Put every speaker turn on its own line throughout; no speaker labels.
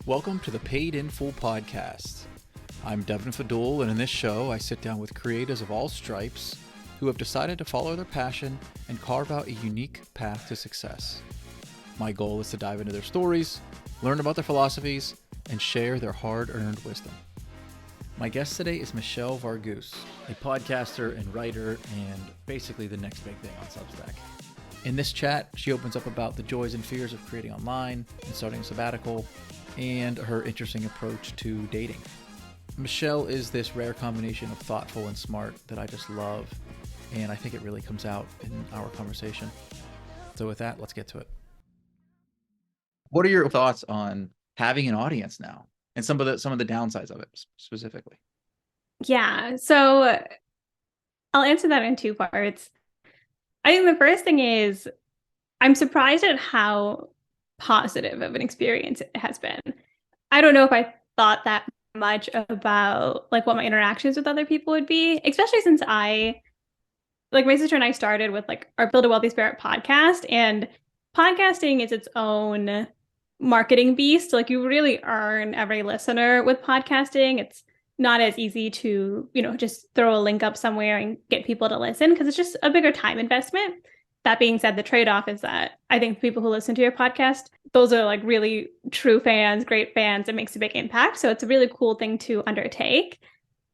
Welcome to the Paid in Full podcast. I'm Devin Fadul, and in this show, I sit down with creators of all stripes who have decided to follow their passion and carve out a unique path to success. My goal is to dive into their stories, learn about their philosophies, and share their hard-earned wisdom. My guest today is Michelle Varghoose, a podcaster and writer, and basically the next big thing on Substack. In this chat, she opens up about the joys and fears of creating online and starting a sabbatical, and her interesting approach to dating. Michelle is this rare combination of thoughtful and smart that I just love, and I think it really comes out in our conversation. So with that, let's get to it. What are your thoughts on having an audience now, and some of the downsides of it specifically?
Yeah, so I'll answer that in two parts. I think the first thing is I'm surprised at how positive of an experience it has been. I don't know if I thought that much about like what my interactions with other people would be, especially since my sister and I started with like our Build a Wealthy Spirit podcast, and podcasting is its own marketing beast. Like you really earn every listener with podcasting. It's not as easy to, just throw a link up somewhere and get people to listen because it's just a bigger time investment. That being said, the trade-off is that I think people who listen to your podcast, those are like really true fans, great fans. It makes a big impact. So it's a really cool thing to undertake.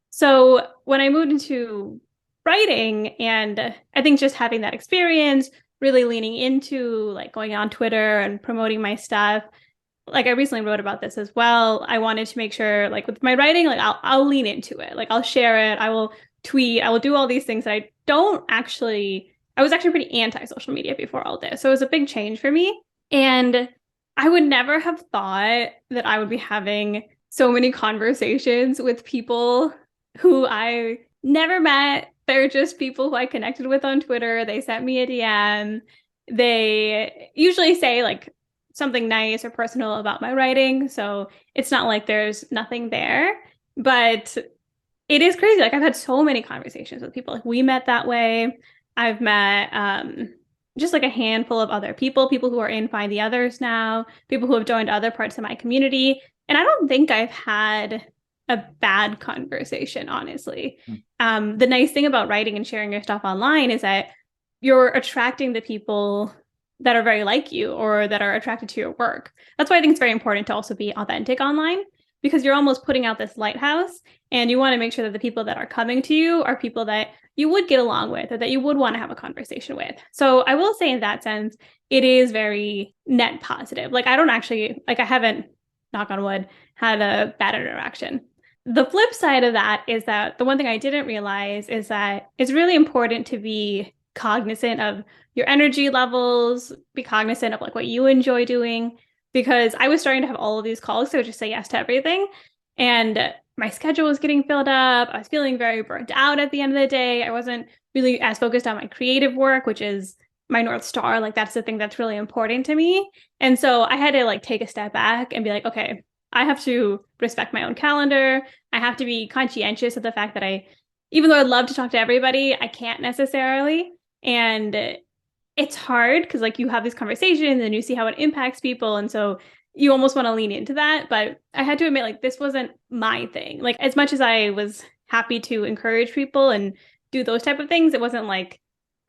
So when I moved into writing, and I think just having that experience, really leaning into like going on Twitter and promoting my stuff. Like I recently wrote about this as well. I wanted to make sure like with my writing, like I'll lean into it. Like I'll share it. I will tweet. I will do all these things that I was actually pretty anti-social media before all this. So it was a big change for me. And I would never have thought that I would be having so many conversations with people who I never met. They're just people who I connected with on Twitter. They sent me a DM. They usually say like something nice or personal about my writing. So it's not like there's nothing there. But it is crazy. Like I've had so many conversations with people. Like we met that way. I've met just like a handful of other people who are in Find the Others now, people who have joined other parts of my community. And I don't think I've had a bad conversation, honestly. The nice thing about writing and sharing your stuff online is that you're attracting the people that are very like you or that are attracted to your work. That's why I think it's very important to also be authentic online, because you're almost putting out this lighthouse and you want to make sure that the people that are coming to you are people that you would get along with or that you would want to have a conversation with. So I will say in that sense, it is very net positive. Like I haven't, knock on wood, had a bad interaction. The flip side of that is that the one thing I didn't realize is that it's really important to be cognizant of your energy levels, be cognizant of like what you enjoy doing, because I was starting to have all of these calls, so just say yes to everything. And my schedule was getting filled up. I was feeling very burnt out at the end of the day. I wasn't really as focused on my creative work, which is my North Star. Like that's the thing that's really important to me. And so I had to like take a step back and be like, okay, I have to respect my own calendar. I have to be conscientious of the fact that even though I'd love to talk to everybody, I can't necessarily. And it's hard because like you have these conversations and you see how it impacts people. And so you almost want to lean into that. But I had to admit, like, this wasn't my thing. Like, as much as I was happy to encourage people and do those type of things, I wasn't like,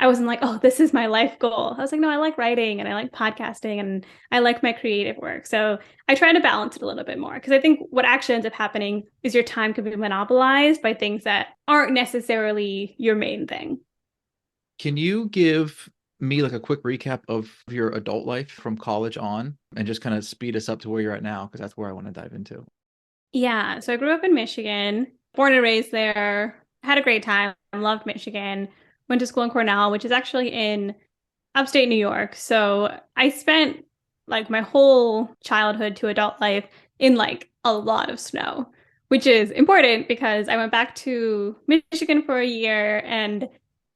oh, this is my life goal. I was like, no, I like writing and I like podcasting and I like my creative work. So I try to balance it a little bit more because I think what actually ends up happening is your time can be monopolized by things that aren't necessarily your main thing.
Can you give me like a quick recap of your adult life from college on and just kind of speed us up to where you're at now? Because that's where I want to dive into.
Yeah. So I grew up in Michigan, born and raised there, had a great time, loved Michigan, went to school in Cornell, which is actually in upstate New York. So I spent like my whole childhood to adult life in like a lot of snow, which is important because I went back to Michigan for a year, and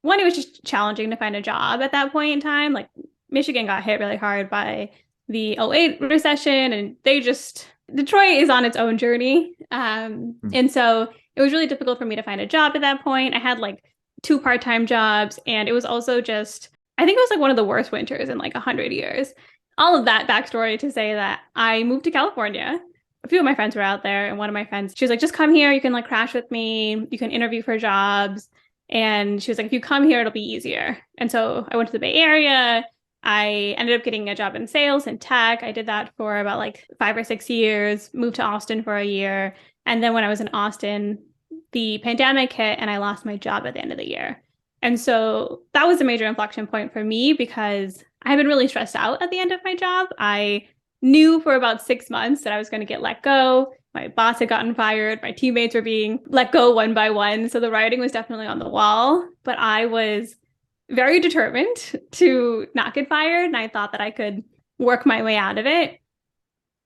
one, it was just challenging to find a job at that point in time. Like Michigan got hit really hard by the '08 recession, and Detroit is on its own journey. And so it was really difficult for me to find a job at that point. I had like two part-time jobs, and it was also I think it was like one of the worst winters in like 100 years. All of that backstory to say that I moved to California a few of my friends were out there, and one of my friends, she was like, just come here. You can like crash with me. You can interview for jobs. And she was like, if you come here, it'll be easier. And so I went to the Bay Area. I ended up getting a job in sales and tech. I did that for about like 5 or 6 years, moved to Austin for a year. And then when I was in Austin, the pandemic hit and I lost my job at the end of the year. And so that was a major inflection point for me because I had been really stressed out at the end of my job. I knew for about 6 months that I was going to get let go. My boss had gotten fired. My teammates were being let go one by one. So the writing was definitely on the wall, but I was very determined to not get fired. And I thought that I could work my way out of it.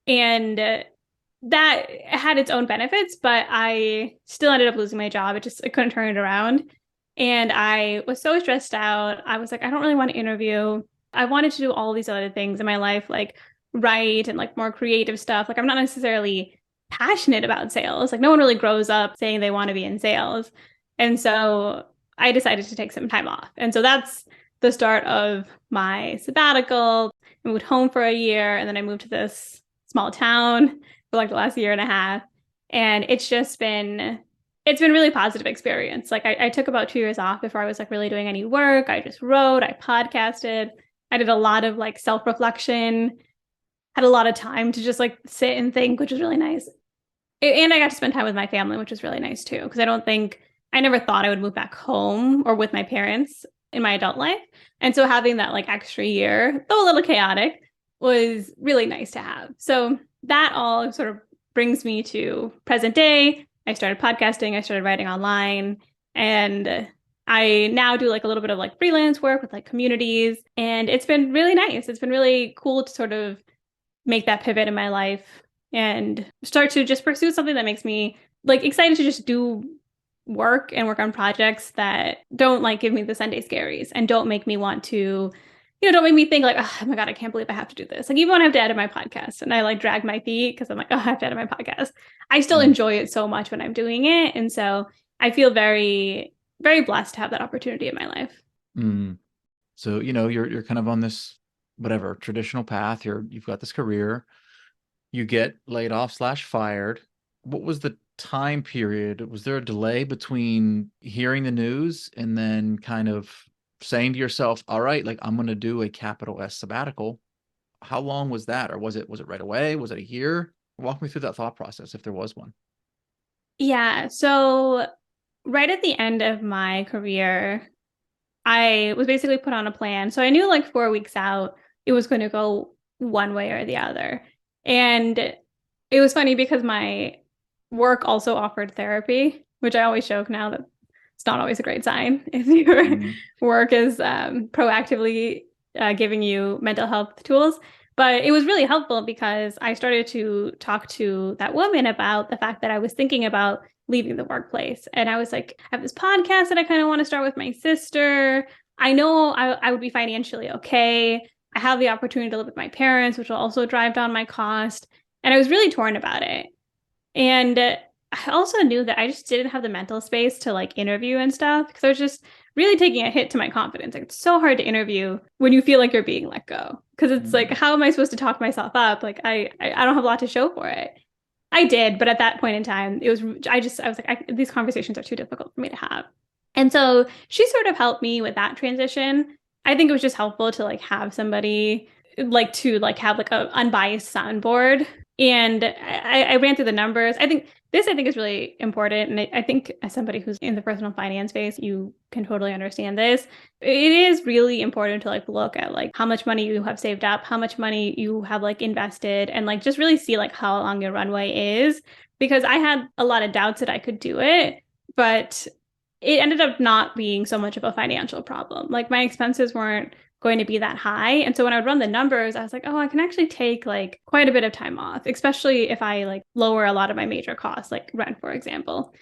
And that had its own benefits, but I still ended up losing my job. I couldn't turn it around. And I was so stressed out. I was like, I don't really want to interview. I wanted to do all these other things in my life, like write and like more creative stuff. Like I'm not necessarily passionate about sales. Like no one really grows up saying they want to be in sales. And so I decided to take some time off. And so that's the start of my sabbatical. I moved home for a year and then I moved to this small town for like the last year and a half. And it's been really positive experience. Like I took about 2 years off before I was like really doing any work. I just wrote, I podcasted, I did a lot of like self-reflection, had a lot of time to just like sit and think, which was really nice. And I got to spend time with my family, which was really nice too. Because I never thought I would move back home or with my parents in my adult life. And so having that like extra year, though a little chaotic, was really nice to have. So that all sort of brings me to present day. I started podcasting, I started writing online, and I now do like a little bit of like freelance work with like communities. And it's been really nice. It's been really cool to sort of make that pivot in my life and start to just pursue something that makes me like excited to just do work and work on projects that don't like give me the Sunday scaries and don't make me want to, don't make me think like, oh my God, I can't believe I have to do this. Like even when I have to edit my podcast and I like drag my feet because I'm like, oh, I have to edit my podcast. I still enjoy it so much when I'm doing it. And so I feel very, very blessed to have that opportunity in my life.
So, you're kind of on this, whatever, traditional path. You've got this career, you get laid off / fired. What was the time period? Was there a delay between hearing the news and then kind of saying to yourself, all right, like I'm going to do a capital S sabbatical? How long was that? Or was it right away? Was it a year? Walk me through that thought process if there was one.
Yeah. So right at the end of my career, I was basically put on a plan. So I knew like 4 weeks out, it was going to go one way or the other. And it was funny because my work also offered therapy, which I always joke now that it's not always a great sign if your work is proactively giving you mental health tools. But it was really helpful because I started to talk to that woman about the fact that I was thinking about leaving the workplace. And I was like, I have this podcast that I kind of want to start with my sister. I know I would be financially okay. I have the opportunity to live with my parents, which will also drive down my cost. And I was really torn about it. And I also knew that I just didn't have the mental space to like interview and stuff because I was just really taking a hit to my confidence. Like, it's so hard to interview when you feel like you're being let go because it's like, how am I supposed to talk myself up? Like, I don't have a lot to show for it. I did, but at that point in time, I was like, these conversations are too difficult for me to have. And so she sort of helped me with that transition. I think it was just helpful to like have somebody like to like have like a unbiased soundboard. And I ran through the numbers. I think is really important. And I think as somebody who's in the personal finance space, you can totally understand this. It is really important to like look at like how much money you have saved up, how much money you have like invested, and like just really see like how long your runway is. Because I had a lot of doubts that I could do it, but it ended up not being so much of a financial problem. Like my expenses weren't going to be that high. And so when I would run the numbers, I was like, oh, I can actually take like quite a bit of time off, especially if I like lower a lot of my major costs, like rent, for example.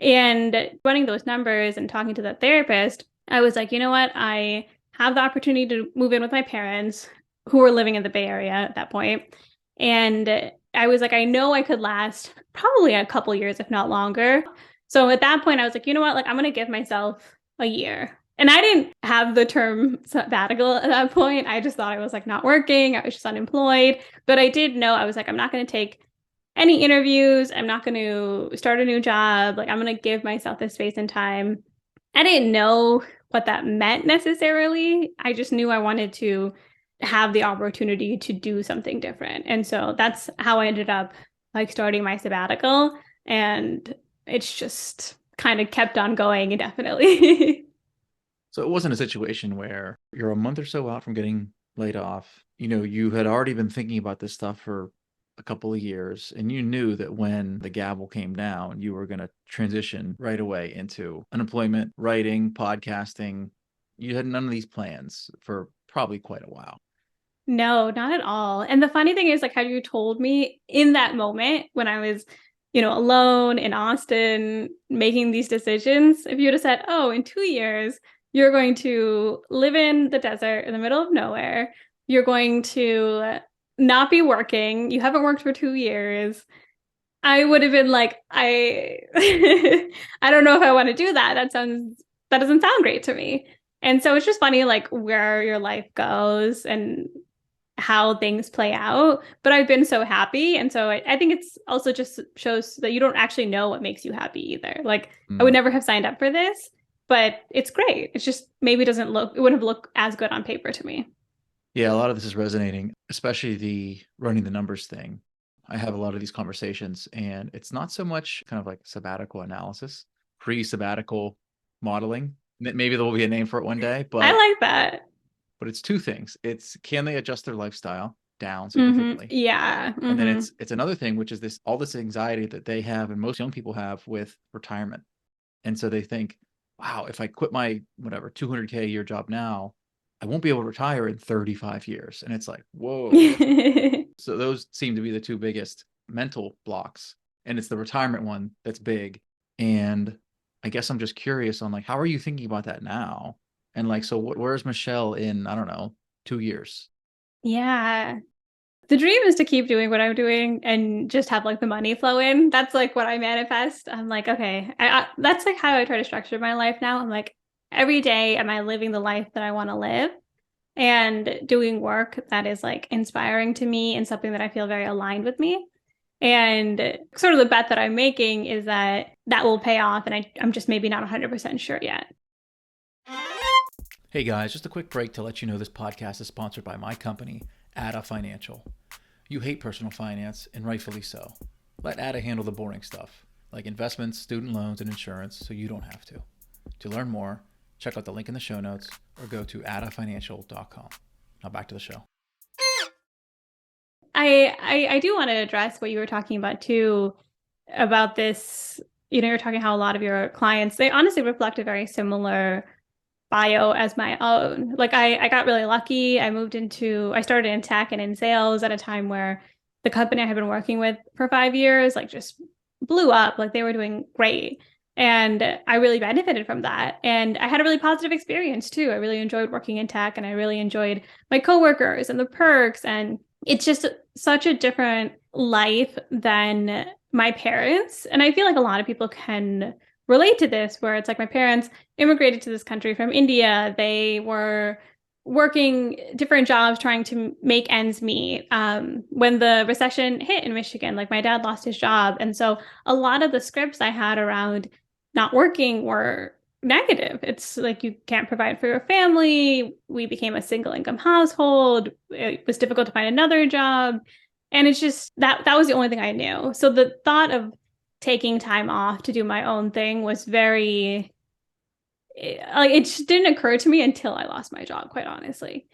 And running those numbers and talking to the therapist, I was like, you know what? I have the opportunity to move in with my parents who were living in the Bay Area at that point. And I was like, I know I could last probably a couple years, if not longer. So at that point, I was like, you know what? Like, I'm going to give myself a year. And I didn't have the term sabbatical at that point. I just thought I was like not working. I was just unemployed. But I did know I was like, I'm not going to take any interviews. I'm not going to start a new job. Like, I'm going to give myself this space and time. I didn't know what that meant necessarily. I just knew I wanted to have the opportunity to do something different. And so that's how I ended up like starting my sabbatical. And it's just kind of kept on going indefinitely.
So it wasn't a situation where you're a month or so out from getting laid off. You had already been thinking about this stuff for a couple of years, and you knew that when the gavel came down, you were going to transition right away into unemployment, writing, podcasting. You had none of these plans for probably quite a while.
No, not at all. And the funny thing is, like, had you told me in that moment when I was, alone in Austin making these decisions, if you would have said, oh, in 2 years, you're going to live in the desert in the middle of nowhere, you're going to not be working, you haven't worked for 2 years, I would have been like, I don't know if I want to do that. That doesn't sound great to me. And so it's just funny, like, where your life goes and how things play out. But I've been so happy. And so I think it's also just shows that you don't actually know what makes you happy either. Like, I would never have signed up for this, but it's great. It's just maybe it wouldn't look as good on paper to me.
Yeah, a lot of this is resonating, especially the running the numbers thing. I have a lot of these conversations, and it's not so much kind of like sabbatical analysis, pre-sabbatical modeling. Maybe there will be a name for it one day,
I
but
like that.
it's two things. It's can they adjust their lifestyle down significantly?
Yeah.
And then it's another thing, which is all this anxiety that they have and most young people have with retirement. And so they think, wow, if I quit my whatever 200K a year job now, I won't be able to retire in 35 years. And it's like, whoa. So those seem to be the two biggest mental blocks. And it's the retirement one that's big. And I guess I'm just curious on like, how are you thinking about that now? And like, so where's Michelle in, I don't know, 2 years?
Yeah. The dream is to keep doing what I'm doing and just have like the money flow in. That's like what I manifest. I'm like, okay, that's like how I try to structure my life now. I'm like, every day, am I living the life that I want to live and doing work that is like inspiring to me and something that I feel very aligned with me. And sort of the bet that I'm making is that that will pay off. And I'm just maybe not 100% sure yet.
Hey guys, just a quick break to let you know this podcast is sponsored by my company, Adda Financial. You hate personal finance, and rightfully so. Let Adda handle the boring stuff, like investments, student loans, and insurance, so you don't have to. To learn more, check out the link in the show notes or go to addafinancial.com. Now back to the show.
I do want to address what you were talking about too, about this. You're talking how a lot of your clients, they honestly reflect a very similar bio as my own. Like I got really lucky. I started in tech and in sales at a time where the company I had been working with for 5 years, like just blew up. Like they were doing great. And I really benefited from that. And I had a really positive experience too. I really enjoyed working in tech and I really enjoyed my coworkers and the perks. And it's just such a different life than my parents. And I feel like a lot of people can relate to this, where it's like my parents immigrated to this country from India. They were working different jobs trying to make ends meet. When the recession hit in Michigan, like my dad lost his job. And so a lot of the scripts I had around not working were negative. It's like you can't provide for your family. We became a single income household. It was difficult to find another job. And it's just that was the only thing I knew. So the thought of taking time off to do my own thing was very like it just didn't occur to me until I lost my job, quite honestly.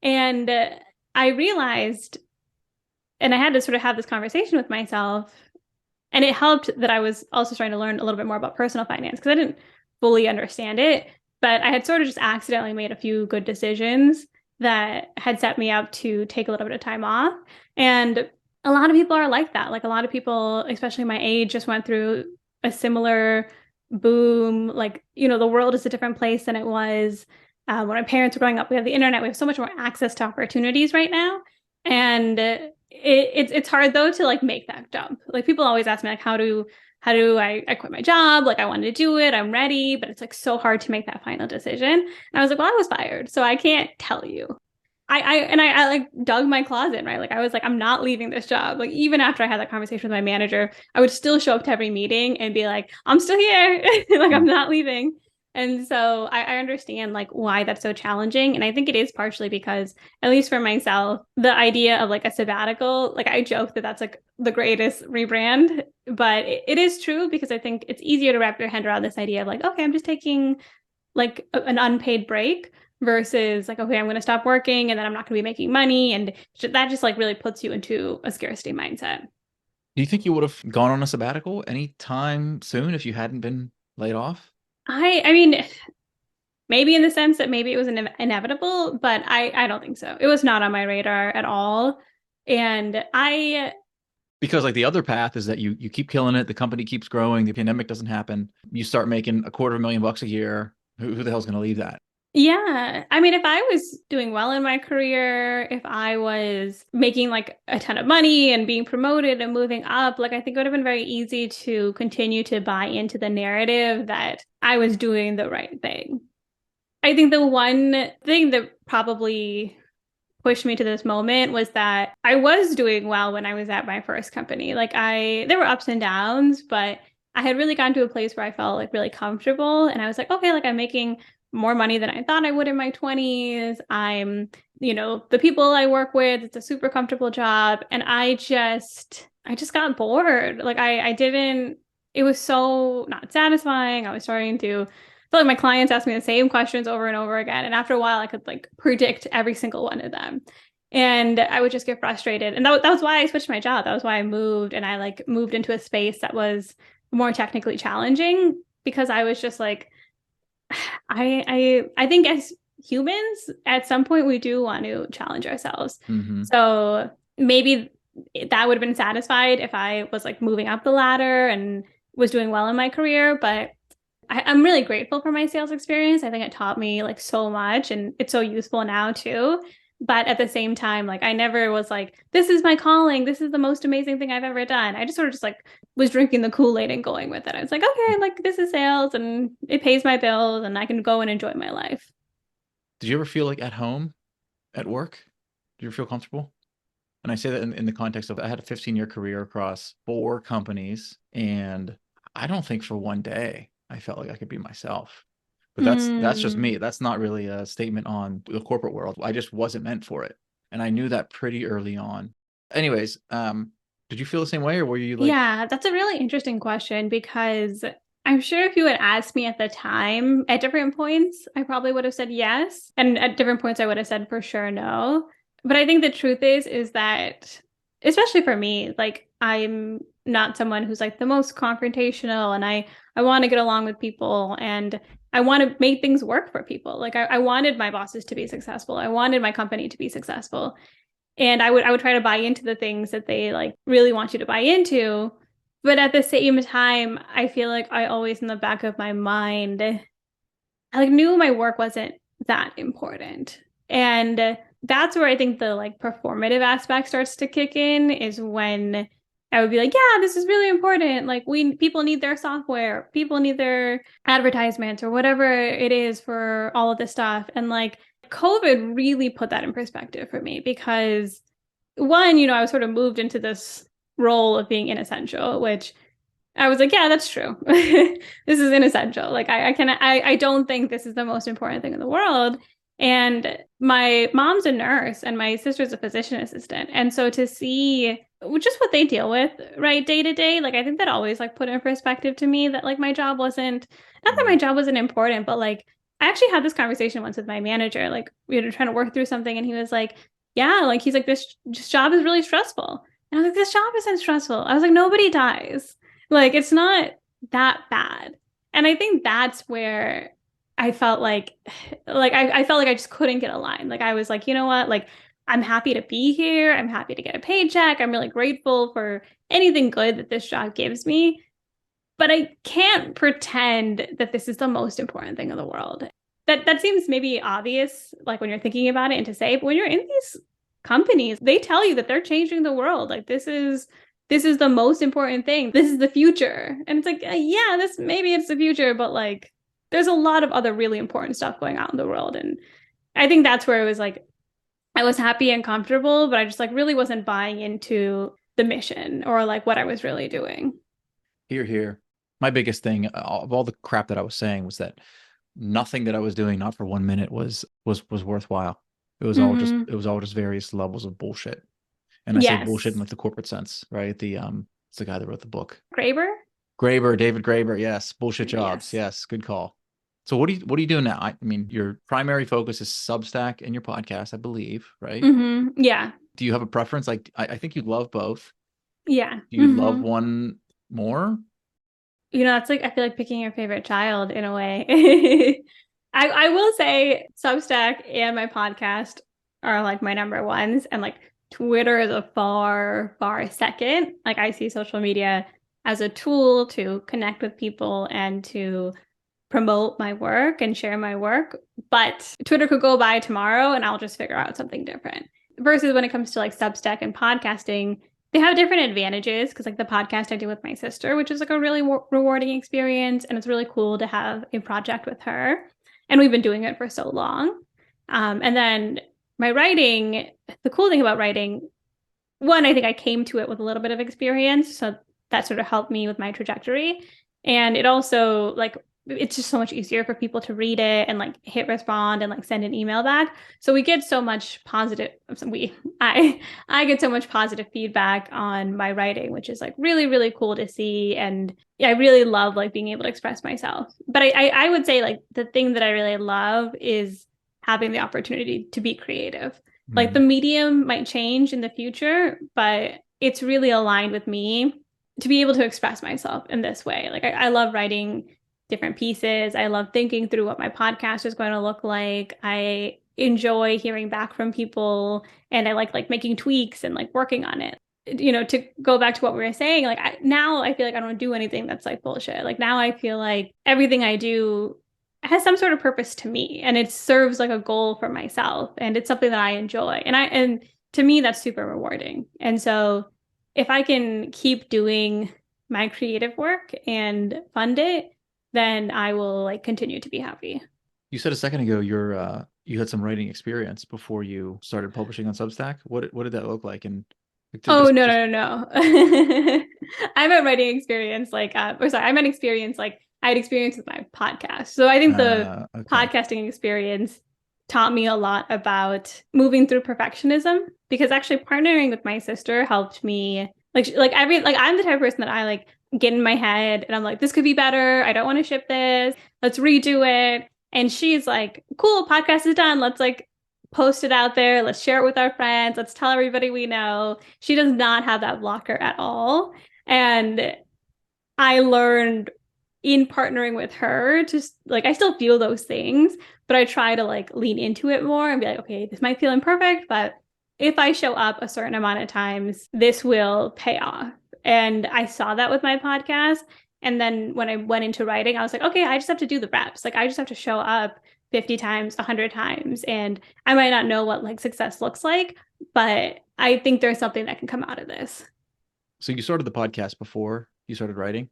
And I realized, and I had to sort of have this conversation with myself, and it helped that I was also trying to learn a little bit more about personal finance because I didn't fully understand it, but I had sort of just accidentally made a few good decisions that had set me up to take a little bit of time off. And a lot of people are like that. Like a lot of people, especially my age, just went through a similar boom. Like, the world is a different place than it was when my parents were growing up. We have the internet. We have so much more access to opportunities right now. And it's hard though to like make that jump. Like people always ask me like, how do I quit my job? Like I wanted to do it. I'm ready, but it's like so hard to make that final decision. And I was like, well, I was fired, so I can't tell you. I like dug my closet, right? Like I was like, I'm not leaving this job. Like even after I had that conversation with my manager, I would still show up to every meeting and be like, I'm still here. Like I'm not leaving. And so I understand like why that's so challenging. And I think it is partially because, at least for myself, the idea of like a sabbatical, like I joke that that's like the greatest rebrand, but it is true because I think it's easier to wrap your head around this idea of like, okay, I'm just taking like an unpaid break versus like, okay, I'm going to stop working and then I'm not going to be making money. And that just like really puts you into a scarcity mindset.
Do you think you would have gone on a sabbatical anytime soon if you hadn't been laid off?
I mean, maybe in the sense that maybe it was inevitable, but I don't think so. It was not on my radar at all. And I
Because like the other path is that you keep killing it, the company keeps growing, the pandemic doesn't happen, you start making $250,000 a year. Who the hell's going to leave that?
Yeah. I mean, if I was doing well in my career, if I was making like a ton of money and being promoted and moving up, like I think it would have been very easy to continue to buy into the narrative that I was doing the right thing. I think the one thing that probably pushed me to this moment was that I was doing well when I was at my first company. There were ups and downs, but I had really gotten to a place where I felt like really comfortable. And I was like, okay, like I'm making more money than I thought I would in my 20s. The people I work with, it's a super comfortable job. And I just got bored. I didn't, it was so not satisfying. I was starting to feel like my clients asked me the same questions over and over again. And after a while, I could like predict every single one of them. And I would just get frustrated. And that was why I switched my job. That was why I moved. And I like moved into a space that was more technically challenging because I was just like, I think as humans, at some point we do want to challenge ourselves.
Mm-hmm.
So maybe that would have been satisfied if I was like moving up the ladder and was doing well in my career. But I'm really grateful for my sales experience. I think it taught me like so much and it's so useful now too. But at the same time, like I never was like, this is my calling. This is the most amazing thing I've ever done. I just sort of just like was drinking the Kool-Aid and going with it. I was like, okay, like this is sales and it pays my bills and I can go and enjoy my life.
Did you ever feel like at home at work? Did you ever feel comfortable? And I say that in the context of I had a 15-year career across 4 companies, and I don't think for one day I felt like I could be myself. But that's just me.
Mm.
That's not really a statement on the corporate world. I just wasn't meant for it. And I knew that pretty early on. Anyways, did you feel the same way or were you like,
Yeah, that's a really interesting question because I'm sure if you had asked me at the time at different points, I probably would have said yes. And at different points, I would have said for sure no. But I think the truth is that, especially for me, like I'm not someone who's like the most confrontational and I want to get along with people and I want to make things work for people. Like I wanted my bosses to be successful. I wanted my company to be successful. And I would try to buy into the things that they like really want you to buy into. But at the same time, I feel like I always in the back of my mind, I like knew my work wasn't that important. And that's where I think the like performative aspect starts to kick in is when I would be like, yeah, this is really important. Like people need their software, people need their advertisements or whatever it is for all of this stuff. And like COVID really put that in perspective for me because one, I was sort of moved into this role of being inessential, which I was like, yeah, that's true. This is inessential. Like I don't think this is the most important thing in the world. And my mom's a nurse and my sister's a physician assistant. And so to see just what they deal with, right, day to day, like I think that always like put in perspective to me that like my job wasn't, not that my job wasn't important, but like I actually had this conversation once with my manager. Like we were trying to work through something and he was like, yeah, like he's like, this job is really stressful. And I was like, this job isn't stressful. I was like, nobody dies. Like it's not that bad. And I think that's where I felt like I felt like I just couldn't get aligned. Like I was like, you know what? Like I'm happy to be here. I'm happy to get a paycheck. I'm really grateful for anything good that this job gives me. But I can't pretend that this is the most important thing in the world. That seems maybe obvious, like when you're thinking about it and to say, but when you're in these companies, they tell you that they're changing the world. Like this is the most important thing. This is the future. And it's like, yeah, this maybe it's the future, but like there's a lot of other really important stuff going on in the world. And I think that's where it was like I was happy and comfortable, but I just like really wasn't buying into the mission or like what I was really doing.
Here, here. My biggest thing of all the crap that I was saying was that nothing that I was doing, not for 1 minute, was worthwhile.
Hmm.
It was all just various levels of bullshit. And I say bullshit in
Yes.
like the corporate sense, right? It's the guy that wrote the book.
Graeber?
Graeber, David Graeber, yes. Bullshit jobs.
Yes.
Yes, good call. So what are you doing now? I mean, your primary focus is Substack and your podcast, I believe, right?
Yeah.
Do you have a preference? Like I think you love both.
Yeah.
Do you love one more?
It's like I feel like picking your favorite child in a way. I will say Substack and my podcast are like my number ones, and like Twitter is a far, far second. Like I see social media as a tool to connect with people and to promote my work and share my work. But Twitter could go by tomorrow and I'll just figure out something different. Versus when it comes to like Substack and podcasting, they have different advantages because like the podcast I do with my sister, which is like a really rewarding experience, and it's really cool to have a project with her. And we've been doing it for so long. And then my writing, the cool thing about writing, one, I think I came to it with a little bit of experience, so that sort of helped me with my trajectory. And it also like it's just so much easier for people to read it and like hit respond and like send an email back. So we get so much positive we I get so much positive feedback on my writing, which is like really, really cool to see. And yeah, I really love like being able to express myself. But I would say like the thing that I really love is having the opportunity to be creative. Like the
Mhm.
medium might change in the future, but it's really aligned with me to be able to express myself in this way. Like I love writing different pieces. I love thinking through what my podcast is going to look like. I enjoy hearing back from people, and I like making tweaks and like working on it. To go back to what we were saying, like now I feel like I don't do anything that's like bullshit. Like now I feel like everything I do has some sort of purpose to me, and it serves like a goal for myself, and it's something that I enjoy. And to me that's super rewarding. And so if I can keep doing my creative work and fund it, then I will like continue to be happy.
You said a second ago you had some writing experience before you started publishing on Substack. What did that look like? And like,
Oh, no,
just
no, no, no. I meant writing experience I meant experience like I had experience with my podcast. So I think the
okay.
podcasting experience taught me a lot about moving through perfectionism, because actually partnering with my sister helped me like I'm the type of person that I like get in my head and I'm like, this could be better. I don't want to ship this. Let's redo it. And she's like, cool, podcast is done. Let's like post it out there. Let's share it with our friends. Let's tell everybody we know. She does not have that blocker at all. And I learned in partnering with her to like, I still feel those things, but I try to like lean into it more and be like, okay, this might feel imperfect, but if I show up a certain amount of times, this will pay off. And I saw that with my podcast. And then when I went into writing, I was like, okay, I just have to do the reps. Like I just have to show up 50 times, 100 times. And I might not know what like success looks like, but I think there's something that can come out of this.
So you started the podcast before you started writing?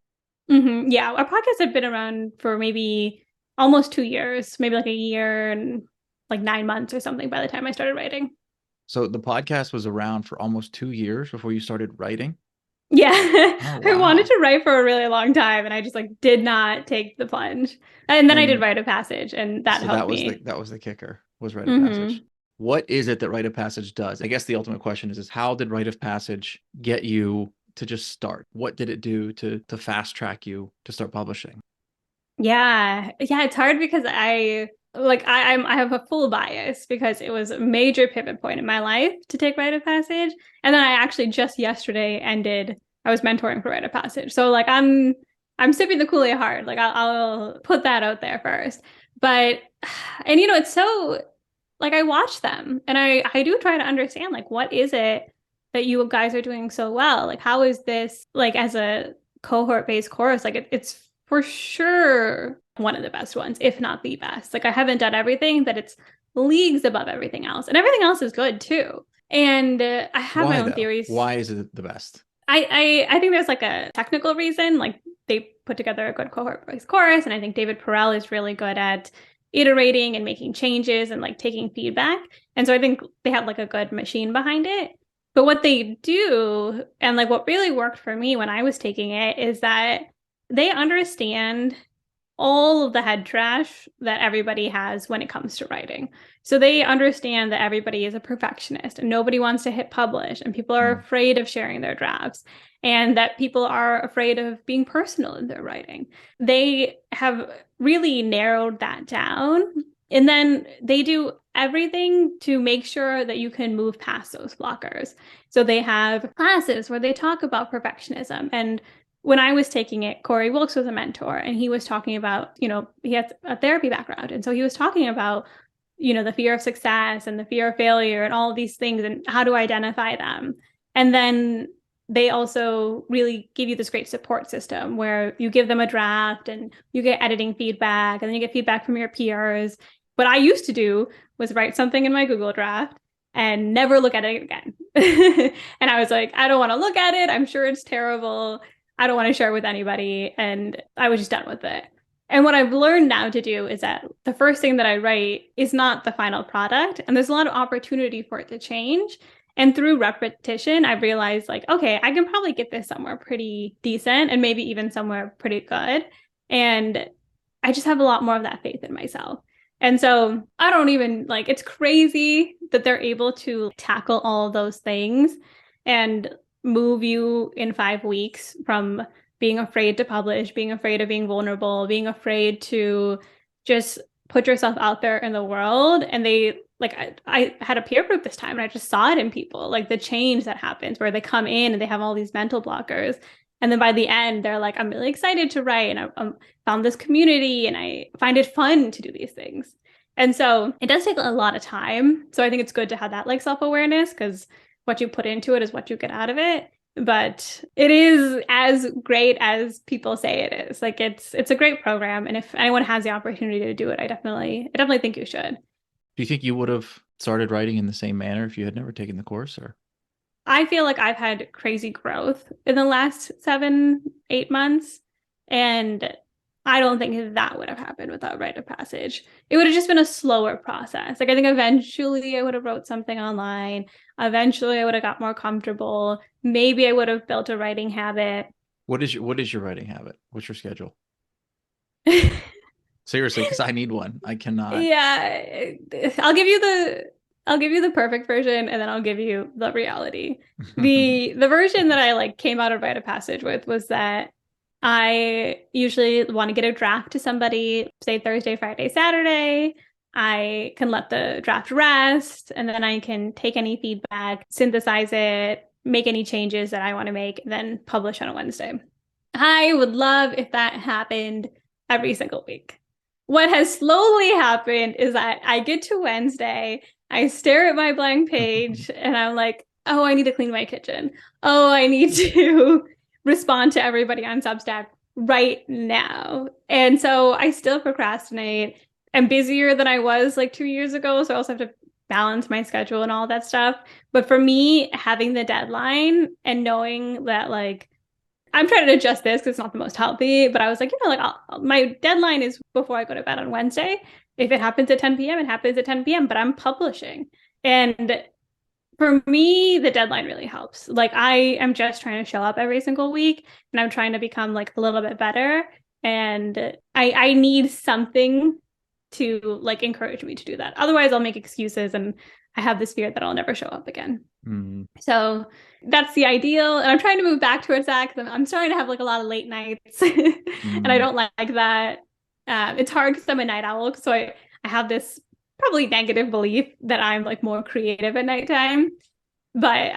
Yeah, our podcast had been around for maybe almost 2 years, maybe like a year and like 9 months or something by the time I started writing.
So the podcast was around for almost 2 years before you started writing?
Yeah,
Oh
I wanted
wow.
to write for a really long time and I just like did not take the plunge. And then I did
And
Rite of Passage and that
so
helped me.
that was the kicker, was rite of passage.
Hmm.
What is it that rite of passage does? I guess the ultimate question is how did rite of passage get you to just start? What did it do to fast track you to start publishing?
Yeah. Yeah, it's hard because I have a full bias because it was a major pivot point in my life to take Rite of Passage. And then I actually just yesterday I was mentoring for Rite of Passage. So like I'm sipping the Kool-Aid hard. Like I'll put that out there first. But and it's so like I watch them and I do try to understand like what is it that you guys are doing so well? Like how is this like as a cohort-based course? Like it's for sure one of the best ones, if not the best. Like I haven't done everything, but it's leagues above everything else. And everything else is good too. And I have my
Why
own
though?
theories.
Why is it the best?
I think there's like a technical reason. Like they put together a good cohort-based course, and I think David Perel is really good at iterating and making changes and like taking feedback. And so I think they have like a good machine behind it. But what they do, and like what really worked for me when I was taking it, is that they understand all of the head trash that everybody has when it comes to writing. So they understand that everybody is a perfectionist and nobody wants to hit publish, and people are afraid of sharing their drafts, and that people are afraid of being personal in their writing. They have really narrowed that down. And then they do everything to make sure that you can move past those blockers. So they have classes where they talk about perfectionism. And when I was taking it, Corey Wilkes was a mentor, and he was talking about, he has a therapy background. And so he was talking about, the fear of success and the fear of failure and all of these things and how to identify them. And then they also really give you this great support system where you give them a draft and you get editing feedback, and then you get feedback from your peers. What I used to do was write something in my Google draft and never look at it again. And I was like, I don't want to look at it. I'm sure it's terrible. I don't want to share it with anybody. And I was just done with it. And what I've learned now to do is that the first thing that I write is not the final product. And there's a lot of opportunity for it to change. And through repetition, I've realized like, okay, I can probably get this somewhere pretty decent and maybe even somewhere pretty good. And I just have a lot more of that faith in myself. And so I don't even like, it's crazy that they're able to tackle all of those things and move you in 5 weeks from being afraid to publish, being afraid of being vulnerable, being afraid to just put yourself out there in the world. And they like, I had a peer group this time and I just saw it in people, like the change that happens where they come in and they have all these mental blockers. And then by the end, they're like, I'm really excited to write, and I found this community and I find it fun to do these things. And so it does take a lot of time. So I think it's good to have that like self-awareness, because what you put into it is what you get out of it. But it is as great as people say it is. Like it's a great program. And if anyone has the opportunity to do it, I definitely think you should.
Do you think you would have started writing in the same manner if you had never taken the course, or?
I feel like I've had crazy growth in the last 7, 8 months. And I don't think that would have happened without Rite of Passage. It would have just been a slower process. Like I think eventually I would have wrote something online. Eventually I would have got more comfortable. Maybe I would have built a writing habit.
What is your writing habit? What's your schedule? Seriously, because I need one. I cannot.
Yeah, I'll give you the perfect version, and then I'll give you the reality. The version that I like came out of Rite of Passage with was that I usually want to get a draft to somebody, say Thursday, Friday, Saturday. I can let the draft rest, and then I can take any feedback, synthesize it, make any changes that I want to make, and then publish on a Wednesday. I would love if that happened every single week. What has slowly happened is that I get to Wednesday, I stare at my blank page, and I'm like, oh, I need to clean my kitchen. Oh, I need to respond to everybody on Substack right now. And so I still procrastinate. I'm busier than I was like 2 years ago, so I also have to balance my schedule and all that stuff. But for me, having the deadline and knowing that like I'm trying to adjust this because it's not the most healthy, but I was like, my deadline is before I go to bed on Wednesday. If it happens at 10 p.m., it happens at 10 p.m., but I'm publishing. And for me, the deadline really helps. Like I am just trying to show up every single week, and I'm trying to become like a little bit better. And I need something to like encourage me to do that. Otherwise, I'll make excuses, and I have this fear that I'll never show up again. So that's the ideal. And I'm trying to move back towards that because I'm starting to have like a lot of late nights and I don't like that. It's hard because I'm a night owl. So I have this probably negative belief that I'm like more creative at nighttime, but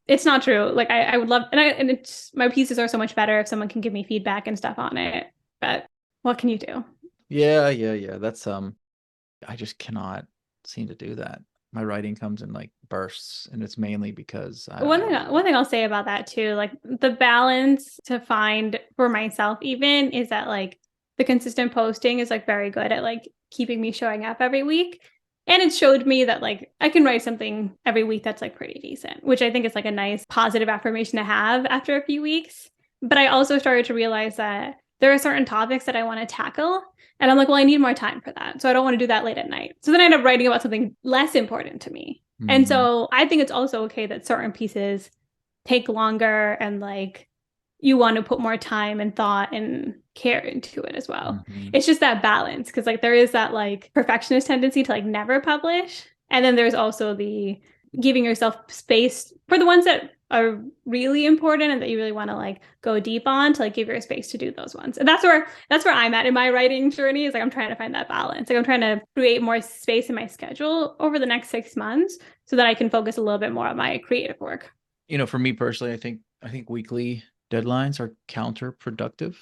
it's not true. Like I would love, and it's, my pieces are so much better if someone can give me feedback and stuff on it, but what can you do?
Yeah. That's, I just cannot seem to do that. My writing comes in like bursts, and it's mainly because
one thing I'll say about that too, like the balance to find for myself even is that like the consistent posting is like very good at like keeping me showing up every week. And it showed me that like I can write something every week that's like pretty decent, which I think is like a nice positive affirmation to have after a few weeks. But I also started to realize that there are certain topics that I want to tackle. And I'm like, well, I need more time for that. So I don't want to do that late at night. So then I end up writing about something less important to me.
Mm-hmm.
And so I think it's also okay that certain pieces take longer and like you want to put more time and thought and care into it as well.
Mm-hmm.
It's just that balance because like there is that like perfectionist tendency to like never publish. And then there's also the giving yourself space for the ones that are really important and that you really want to like go deep on to like give your space to do those ones. And that's where I'm at in my writing journey is like I'm trying to find that balance. Like I'm trying to create more space in my schedule over the next 6 months so that I can focus a little bit more on my creative work.
You know, for me personally, I think weekly deadlines are counterproductive.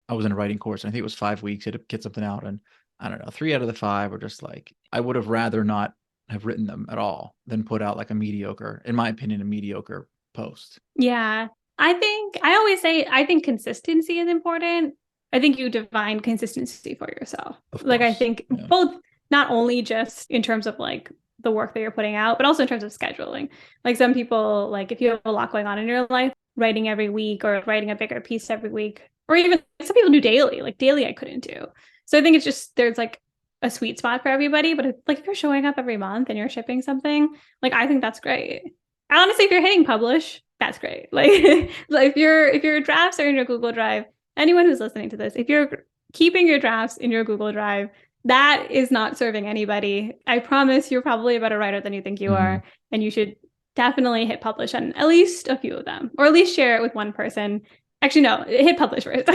I was in a writing course, and I think it was 5 weeks to get something out, and I don't know, 3 out of the 5 were just like I would have rather not have written them at all than put out like a mediocre, in my opinion, a mediocre post.
Yeah. I always say I think consistency is important. I think you define consistency for yourself. Like I think both not only just in terms of like the work that you're putting out, but also in terms of scheduling. Like some people, like if you have a lot going on in your life, writing every week or writing a bigger piece every week, or even some people do daily. Like daily I couldn't do. So I think it's just there's like a sweet spot for everybody. But if you're showing up every month and you're shipping something, like I think that's great. Honestly, if you're hitting publish, that's great. Like if your drafts are in your Google Drive, anyone who's listening to this, if you're keeping your drafts in your Google Drive, that is not serving anybody. I promise you're probably a better writer than you think you are. And you should definitely hit publish on at least a few of them, or at least share it with one person. Actually, no, hit publish first.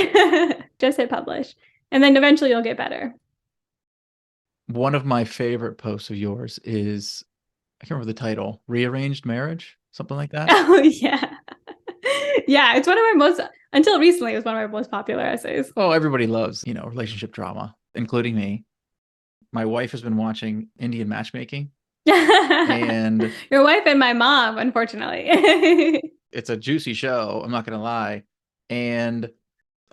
Just hit publish. And then eventually you'll get better.
One of my favorite posts of yours is, I can't remember the title, Rearranged Marriage, something like that.
Oh, yeah. Yeah, it's one of my until recently, it was one of my most popular essays.
Oh, everybody loves, relationship drama, including me. My wife has been watching Indian matchmaking. And
your wife and my mom, unfortunately.
It's a juicy show, I'm not going to lie. And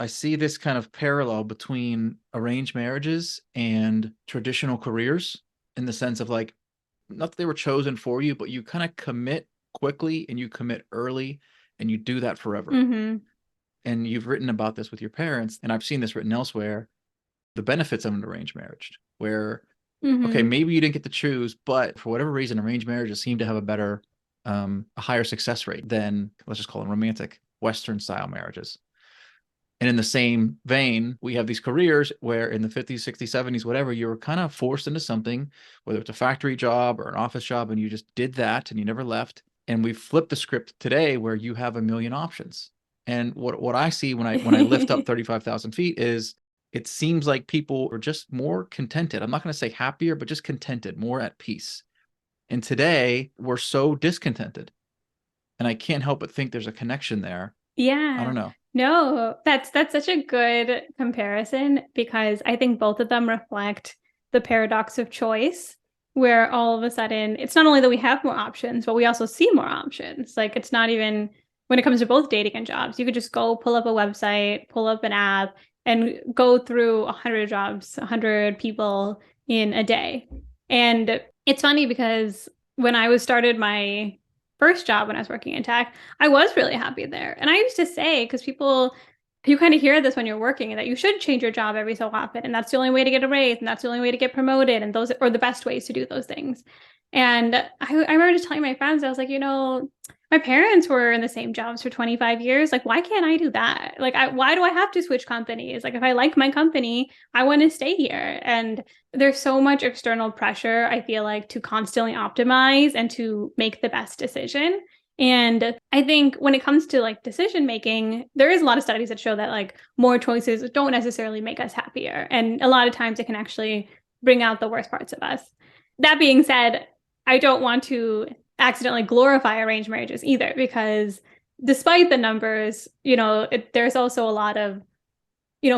I see this kind of parallel between arranged marriages and traditional careers in the sense of like, not that they were chosen for you, but you kind of commit quickly and you commit early and you do that forever.
Mm-hmm.
And you've written about this with your parents, and I've seen this written elsewhere, the benefits of an arranged marriage, where, okay, maybe you didn't get to choose, but for whatever reason, arranged marriages seem to have a higher success rate than, let's just call them romantic, Western style marriages. And in the same vein, we have these careers where in the 50s, 60s, 70s, whatever, you were kind of forced into something, whether it's a factory job or an office job, and you just did that and you never left. And we've flipped the script today where you have a million options. And what I see when I lift up 35,000 feet is it seems like people are just more contented. I'm not going to say happier, but just contented, more at peace. And today we're so discontented. And I can't help but think there's a connection there.
Yeah.
I don't know.
No, that's such a good comparison because I think both of them reflect the paradox of choice, where all of a sudden it's not only that we have more options, but we also see more options. Like it's not even when it comes to both dating and jobs, you could just go pull up a website, pull up an app, and go through 100 jobs, 100 people in a day. And it's funny because when I started my first job when I was working in tech, I was really happy there. And I used to say, because you kind of hear this when you're working, that you should change your job every so often. And that's the only way to get a raise. And that's the only way to get promoted. And those are the best ways to do those things. And I remember just telling my friends, I was like, my parents were in the same jobs for 25 years. Like, why can't I do that? Like, why do I have to switch companies? Like, if I like my company, I want to stay here. And there's so much external pressure, I feel like, to constantly optimize and to make the best decision. And I think when it comes to like decision making, there is a lot of studies that show that like more choices don't necessarily make us happier. And a lot of times it can actually bring out the worst parts of us. That being said, I don't want to accidentally glorify arranged marriages either, because despite the numbers, there's also a lot of,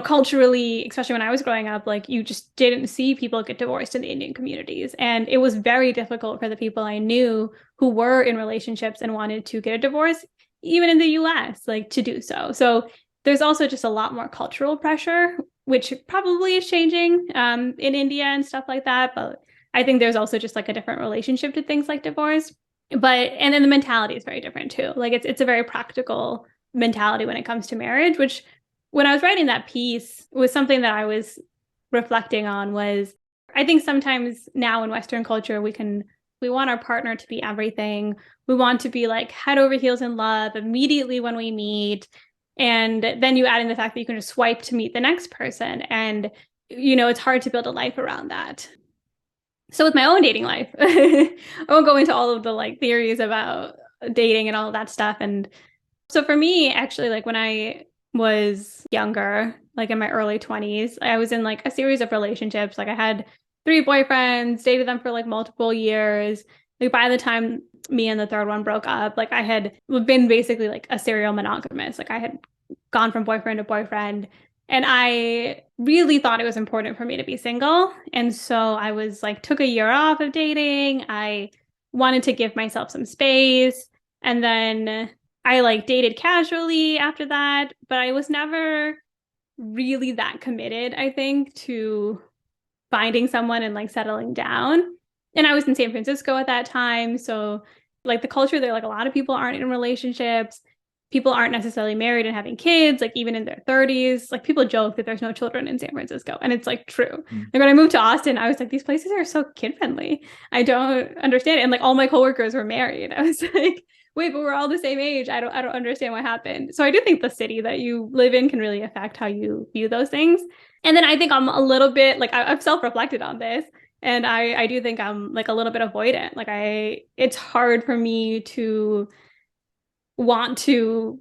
culturally, especially when I was growing up, like you just didn't see people get divorced in the Indian communities. And it was very difficult for the people I knew who were in relationships and wanted to get a divorce, even in the US, like to do so. So there's also just a lot more cultural pressure, which probably is changing in India and stuff like that. But I think there's also just like a different relationship to things like divorce. And then the mentality is very different too. Like it's a very practical mentality when it comes to marriage, which when I was writing that piece was something that I was reflecting on. Was I think sometimes now in Western culture, we want our partner to be everything. We want to be like head over heels in love immediately when we meet. And then you add in the fact that you can just swipe to meet the next person. And, it's hard to build a life around that. So with my own dating life, I won't go into all of the like theories about dating and all of that stuff. And so for me, actually, like when I was younger, like in my early 20s, I was in like a series of relationships. Like I had 3 boyfriends, dated them for like multiple years. Like by the time me and the third one broke up, like I had been basically like a serial monogamous. Like I had gone from boyfriend to boyfriend. And I really thought it was important for me to be single. And so I was like, took a year off of dating. I wanted to give myself some space. And then I like dated casually after that, but I was never really that committed, I think, to finding someone and like settling down. And I was in San Francisco at that time. So like the culture there, like a lot of people aren't in relationships. People aren't necessarily married and having kids, like even in their 30s. Like people joke that there's no children in San Francisco. And it's like true. Like when I moved to Austin, I was like, these places are so kid friendly. I don't understand it. And like all my coworkers were married. I was like, wait, but we're all the same age. I don't understand what happened. So I do think the city that you live in can really affect how you view those things. And then I think I'm a little bit like I've self-reflected on this. And I do think I'm like a little bit avoidant. Like it's hard for me to want to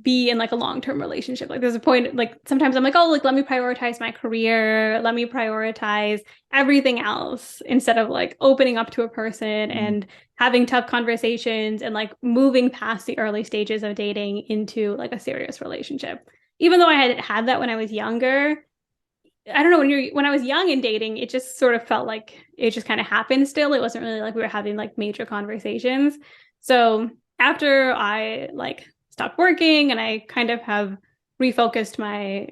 be in like a long-term relationship. Like there's a point, like sometimes I'm like, oh, like let me prioritize my career, let me prioritize everything else instead of like opening up to a person and having tough conversations and like moving past the early stages of dating into like a serious relationship. Even though I had that when I was younger, I don't know, when I was young and dating, it just sort of felt like it just kind of happened still. It wasn't really like we were having like major conversations. So after I like stopped working and I kind of have refocused my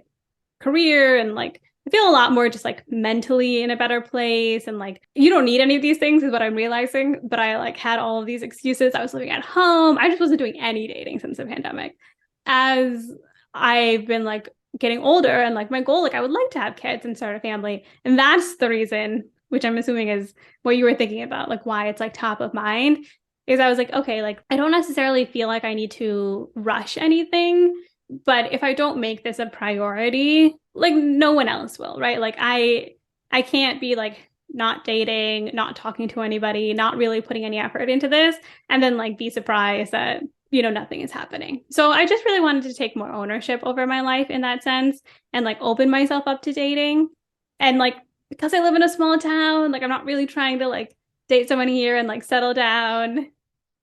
career and like I feel a lot more just like mentally in a better place. And like you don't need any of these things is what I'm realizing. But I like had all of these excuses. I was living at home. I just wasn't doing any dating since the pandemic. As I've been like getting older and like my goal, like I would like to have kids and start a family. And that's the reason, which I'm assuming is what you were thinking about, like why it's like top of mind, is I was like, okay, like I don't necessarily feel like I need to rush anything, but if I don't make this a priority, like no one else will, right? Like I can't be like not dating, not talking to anybody, not really putting any effort into this, and then like be surprised that nothing is happening. So I just really wanted to take more ownership over my life in that sense and like open myself up to dating. And like, because I live in a small town, like I'm not really trying to like date someone here and like settle down.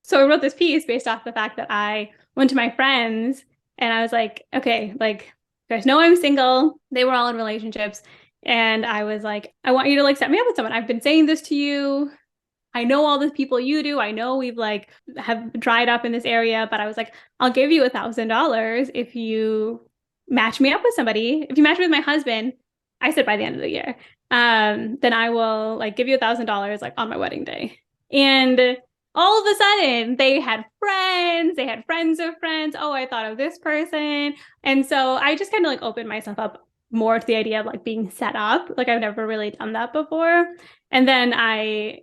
So I wrote this piece based off the fact that I went to my friends and I was like, okay, like you guys know I'm single. They were all in relationships. And I was like, I want you to like set me up with someone. I've been saying this to you. I know all the people you do. I know we've like have dried up in this area, but I was like, I'll give you $1,000 if you match me up with somebody. If you match me with my husband, I said by the end of the year, then I will like give you $1,000 like on my wedding day. And all of a sudden they had friends of friends. Oh, I thought of this person. And so I just kind of like opened myself up more to the idea of like being set up. Like I've never really done that before. And then I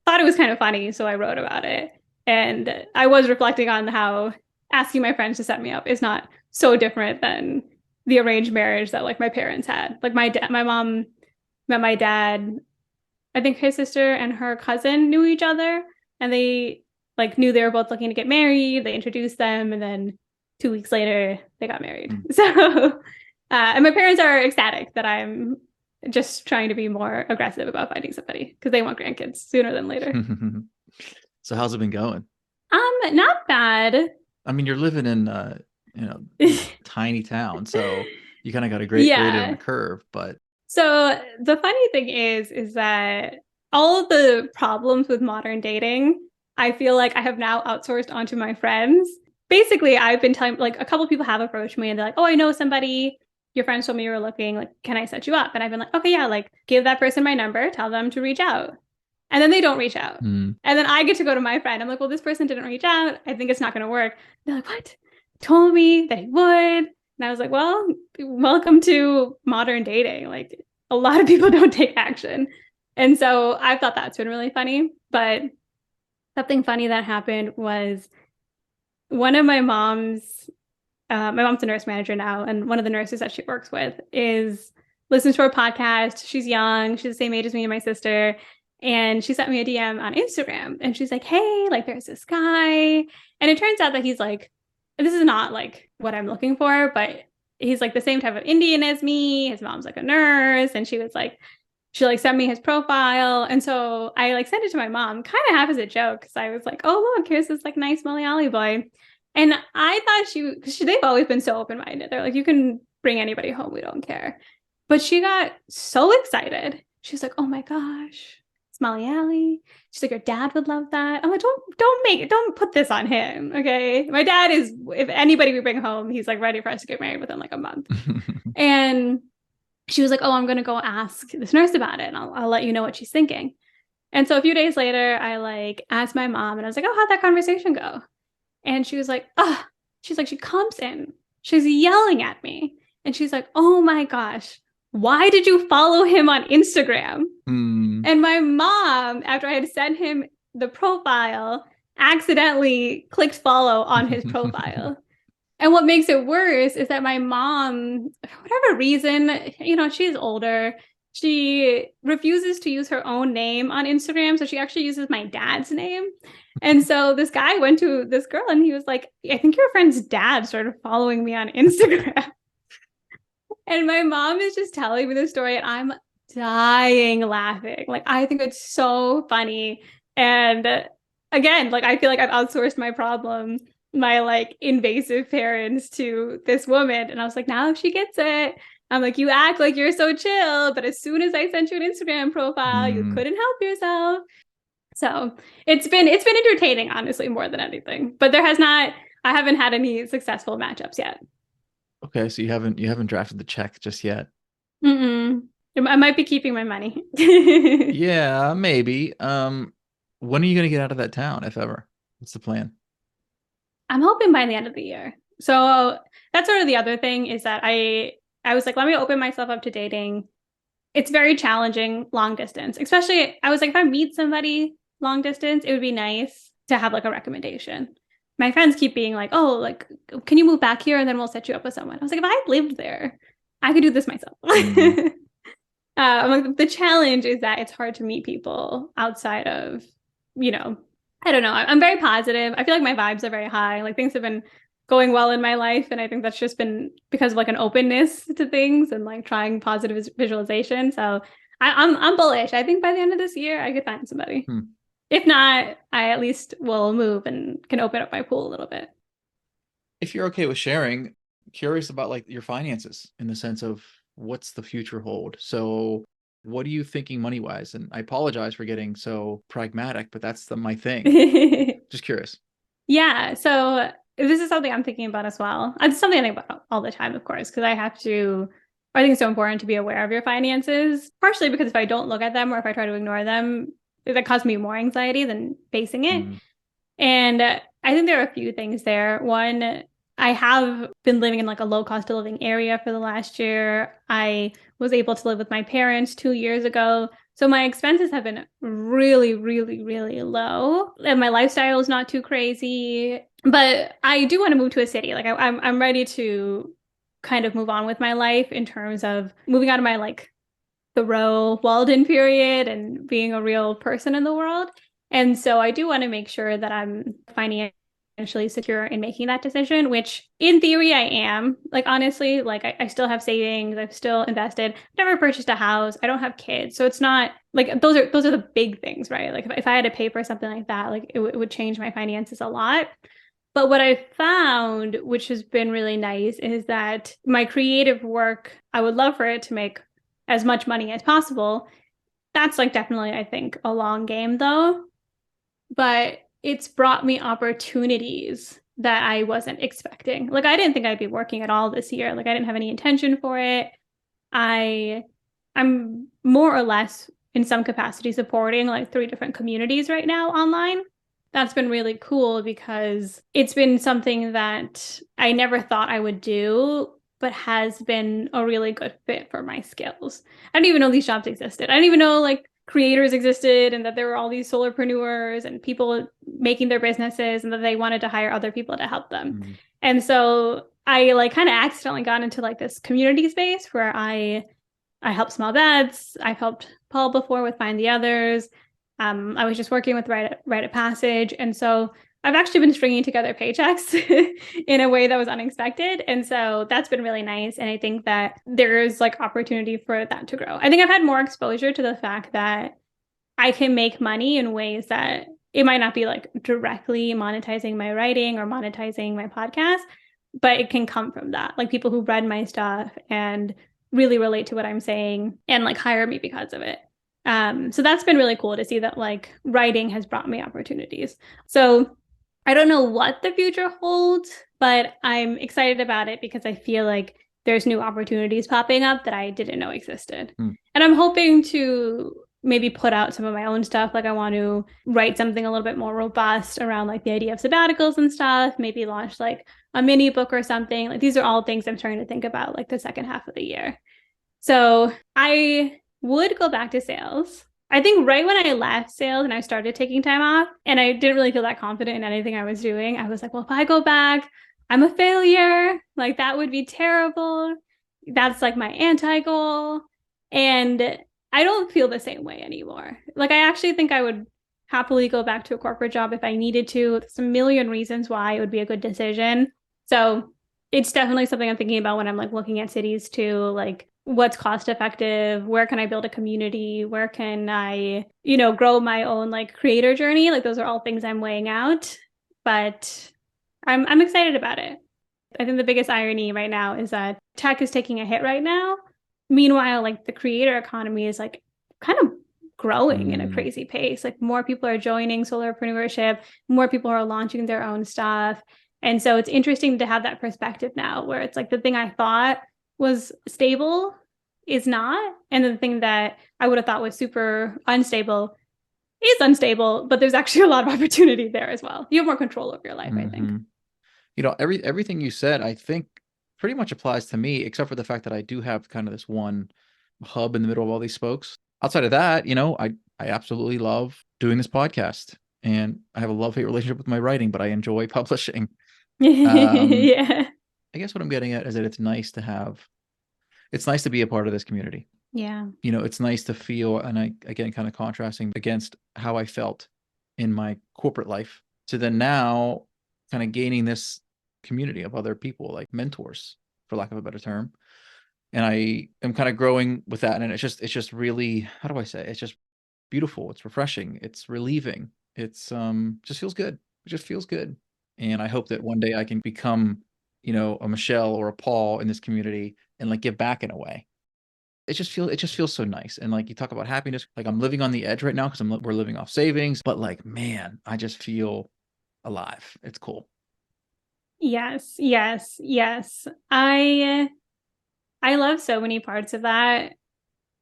thought it was kind of funny, so I wrote about it. And I was reflecting on how asking my friends to set me up is not so different than the arranged marriage that like my parents had. Like my mom met my dad. I think his sister and her cousin knew each other, and they like knew they were both looking to get married. They introduced them, and then 2 weeks later they got married. So, and my parents are ecstatic that I'm just trying to be more aggressive about finding somebody because they want grandkids sooner than later.
So how's it been going?
Not bad.
I mean, you're living in this tiny town, so you kind of got a great grade on the curve. But
so the funny thing is that all of the problems with modern dating, I feel like I have now outsourced onto my friends. Basically, I've been telling like a couple of people have approached me and they're like, oh, I know somebody. Your friends told me you were looking, like, can I set you up? And I've been like, okay, yeah, like give that person my number, tell them to reach out. And then they don't reach out. And then I get to go to my friend. I'm like, well, this person didn't reach out. I think it's not going to work. They're like, what? told me that he would. And I was like, well, welcome to modern dating. Like a lot of people don't take action. And so I thought that's been really funny. But something funny that happened was one of my mom's a nurse manager now, and one of the nurses that she works with is listens to our podcast. She's young. She's the same age as me and my sister. And she sent me a DM on Instagram and she's like, hey, like there's this guy. And it turns out that he's like, this is not like what I'm looking for, but he's like the same type of Indian as me. His mom's like a nurse. And she like sent me his profile. And so I like sent it to my mom, kind of half as a joke. Cause I was like, oh, look, here's this like nice Malayali boy. And I thought because they've always been so open-minded. They're like, you can bring anybody home. We don't care. But she got so excited. She's like, oh my gosh, it's Malayali. She's like, your dad would love that. I'm like, don't put this on him. Okay. My dad is, if anybody we bring home, he's like ready for us to get married within like a month. And she was like, oh, I'm going to go ask this nurse about it. And I'll let you know what she's thinking. And so a few days later, I like asked my mom and I was like, oh, how'd that conversation go? And she was like, oh, she's like, she comes in, she's yelling at me. And she's like, oh my gosh, why did you follow him on Instagram? And my mom, after I had sent him the profile, accidentally clicked follow on his profile. And what makes it worse is that my mom, for whatever reason, she's older. She refuses to use her own name on Instagram. So she actually uses my dad's name. And so this guy went to this girl and he was like, I think your friend's dad started following me on Instagram. And my mom is just telling me this story and I'm dying laughing. Like, I think it's so funny. And again, like, I feel like I've outsourced my problem, my like invasive parents to this woman. And I was like, now if she gets it, I'm like, you act like you're so chill, but as soon as I sent you an Instagram profile, you couldn't help yourself. So it's been entertaining, honestly, more than anything. But I haven't had any successful matchups yet.
Okay, so you haven't drafted the check just yet.
I might be keeping my money.
Yeah, maybe. When are you gonna get out of that town, if ever? What's the plan?
I'm hoping by the end of the year. So that's sort of the other thing is that I was like, let me open myself up to dating. It's very challenging long distance, especially I was like, if I meet somebody long distance, it would be nice to have like a recommendation. My friends keep being like, oh, like, can you move back here and then we'll set you up with someone? I was like, if I lived there, I could do this myself. Like, the challenge is that it's hard to meet people outside of, I don't know. I'm very positive. I feel like my vibes are very high. Like things have been going well in my life. And I think that's just been because of like an openness to things and like trying positive visualization. So I'm bullish. I think by the end of this year, I could find somebody. If not, I at least will move and can open up my pool a little bit.
If you're okay with sharing, curious about like your finances in the sense of what's the future hold. So what are you thinking money wise? And I apologize for getting so pragmatic, but that's my thing. Just curious.
Yeah. So this is something I'm thinking about as well. It's something I think about all the time, of course, because I think it's so important to be aware of your finances, partially because if I don't look at them or if I try to ignore them, that causes me more anxiety than facing it. And I think there are a few things there. One, I have been living in like a low cost of living area for the last year. I was able to live with my parents 2 years ago. So my expenses have been really, really, really low. And my lifestyle is not too crazy. But I do want to move to a city. Like I'm ready to kind of move on with my life in terms of moving out of my like Thoreau Walden period and being a real person in the world. And so I do want to make sure that I'm financially secure in making that decision, which in theory I am. Like honestly, like I still have savings, I've still invested, I've never purchased a house, I don't have kids. So it's not like those are the big things, right? Like if I had to pay for something like that, like it would change my finances a lot. But what I found, which has been really nice, is that my creative work, I would love for it to make as much money as possible. That's like definitely, I think, a long game though. But it's brought me opportunities that I wasn't expecting. Like I didn't think I'd be working at all this year. Like I didn't have any intention for it. I'm more or less in some capacity supporting like 3 different communities right now online. that's been really cool because it's been something that I never thought I would do, but has been a really good fit for my skills. I didn't even know these jobs existed. I didn't even know like creators existed and that there were all these solopreneurs and people making their businesses and that they wanted to hire other people to help them.
Mm.
And so I like kind of accidentally got into like this community space where I help small vets. I've helped Paul before with Find the Others. I was just working with Rite of Passage. And so I've actually been stringing together paychecks in a way that was unexpected. And so that's been really nice. And I think that there's like opportunity for that to grow. I think I've had more exposure to the fact that I can make money in ways that it might not be like directly monetizing my writing or monetizing my podcast, but it can come from that. Like people who read my stuff and really relate to what I'm saying and like hire me because of it. So that's been really cool to see that like writing has brought me opportunities. So I don't know what the future holds, but I'm excited about it because I feel like there's new opportunities popping up that I didn't know existed.
Hmm.
And I'm hoping to maybe put out some of my own stuff. Like I want to write something a little bit more robust around like the idea of sabbaticals and stuff, maybe launch like a mini book or something. Like these are all things I'm starting to think about like the second half of the year. So I would go back to sales. I think right when I left sales and I started taking time off and I didn't really feel that confident in anything I was doing, I was like, well, if I go back, I'm a failure. Like that would be terrible. That's like my anti-goal. And I don't feel the same way anymore. Like I actually think I would happily go back to a corporate job if I needed to. There's a million reasons why it would be a good decision. So it's definitely something I'm thinking about when I'm like looking at cities too, like what's cost effective, where can I build a community, where can I, grow my own like creator journey. Like those are all things I'm weighing out, but I'm excited about it. I think the biggest irony right now is that tech is taking a hit right now. Meanwhile, like the creator economy is like kind of growing in a crazy pace. Like more people are joining soloprenneurship, more people are launching their own stuff. And so it's interesting to have that perspective now where it's like the thing I thought was stable is not. And the thing that I would have thought was super unstable is unstable, but there's actually a lot of opportunity there as well. You have more control over your life, I think.
Everything you said, I think pretty much applies to me, except for the fact that I do have kind of this one hub in the middle of all these spokes. Outside of that, I absolutely love doing this podcast, and I have a love-hate relationship with my writing, but I enjoy publishing.
Yeah.
I guess what I'm getting at is that it's nice to be a part of this community.
Yeah.
It's nice to feel, and again, kind of contrasting against how I felt in my corporate life to then now kind of gaining this community of other people, like mentors, for lack of a better term. And I am kind of growing with that. And it's just really, how do I say? It's just beautiful. It's refreshing. It's relieving. It's just feels good. It just feels good. And I hope that one day I can become, a Michelle or a Paul in this community and like give back in a way. It just feels so nice. And like you talk about happiness, like I'm living on the edge right now because we're living off savings, but like, man, I just feel alive. It's cool.
Yes, yes, yes. I love so many parts of that.